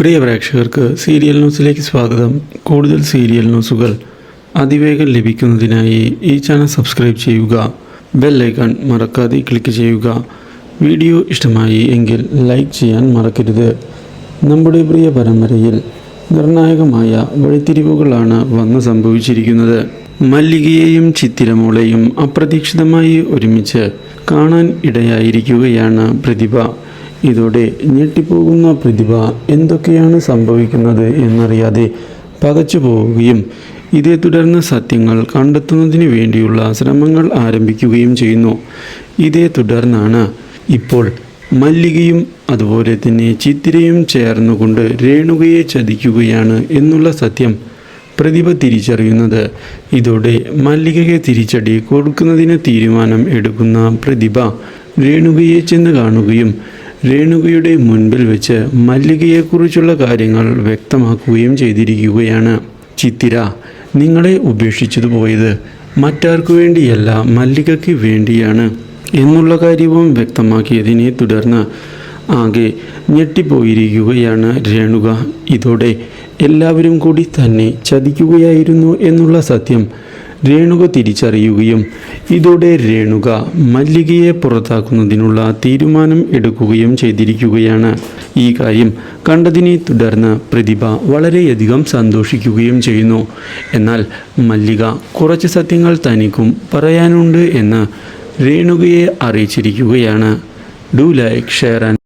പ്രിയ പ്രേക്ഷകർക്ക് സീരിയൽ ന്യൂസിലേക്ക് സ്വാഗതം. കൂടുതൽ സീരിയൽ ന്യൂസുകൾ അതിവേഗം ലഭിക്കുന്നതിനായി ഈ ചാനൽ സബ്സ്ക്രൈബ് ചെയ്യുക. ബെൽ ഐക്കൺ മറക്കാതെ ക്ലിക്ക് ചെയ്യുക. വീഡിയോ ഇഷ്ടമായി എങ്കിൽ ലൈക്ക് ചെയ്യാൻ മറക്കരുത്. നമ്മുടെ പ്രിയ പരമ്പരയിൽ നിർണായകമായ വഴിത്തിരിവുകളാണ് വന്ന് സംഭവിച്ചിരിക്കുന്നത്. മല്ലികയെയും ചിത്തിരമോളെയും അപ്രതീക്ഷിതമായി ഒരുമിച്ച് കാണാൻ ഇടയായിരിക്കുകയാണ് പ്രതിഭ. ഇതോടെ ഞെട്ടിപ്പോകുന്ന പ്രതിഭ എന്തൊക്കെയാണ് സംഭവിക്കുന്നത് എന്നറിയാതെ പകച്ചു പോവുകയും ഇതേ തുടർന്ന് സത്യങ്ങൾ കണ്ടെത്തുന്നതിന് വേണ്ടിയുള്ള ശ്രമങ്ങൾ ആരംഭിക്കുകയും ചെയ്യുന്നു. ഇതേ തുടർന്നാണ് ഇപ്പോൾ മല്ലികയും അതുപോലെ തന്നെ ചിത്തിരയും ചേർന്നുകൊണ്ട് രേണുകയെ ചതിക്കുകയാണ് എന്നുള്ള സത്യം പ്രതിഭ തിരിച്ചറിയുന്നത്. ഇതോടെ മല്ലികയെ തിരിച്ചടി കൊടുക്കുന്നതിന് തീരുമാനം എടുക്കുന്ന പ്രതിഭ രേണുകയെ ചെന്ന് കാണുകയും രേണുകയുടെ മുൻപിൽ വെച്ച് മല്ലികയെക്കുറിച്ചുള്ള കാര്യങ്ങൾ വ്യക്തമാക്കുകയും ചെയ്തിരിക്കുകയാണ്. ചിത്തിര നിങ്ങളെ ഉപേക്ഷിച്ചതു പോയത് മറ്റാർക്കു വേണ്ടിയല്ല, മല്ലികയ്ക്ക് വേണ്ടിയാണ് എന്നുള്ള കാര്യവും വ്യക്തമാക്കിയതിനെ തുടർന്ന് ആകെ ഞെട്ടിപ്പോയിരിക്കുകയാണ് രേണുക. ഇതോടെ എല്ലാവരും കൂടി തന്നെ ചതിക്കുകയായിരുന്നു എന്നുള്ള സത്യം രേണുക തിരിച്ചറിയുകയും ഇതോടെ രേണുക മല്ലികയെ പുറത്താക്കുന്നതിനുള്ള തീരുമാനം എടുക്കുകയും ചെയ്തിരിക്കുകയാണ്. ഈ കാര്യം കണ്ടതിനെ തുടർന്ന് പ്രതിഭ വളരെയധികം സന്തോഷിക്കുകയും ചെയ്യുന്നു. എന്നാൽ മല്ലിക കുറച്ച് സത്യങ്ങൾ തനിക്കും പറയാനുണ്ട് എന്ന് രേണുകയെ അറിയിച്ചിരിക്കുകയാണ്. Do like, share and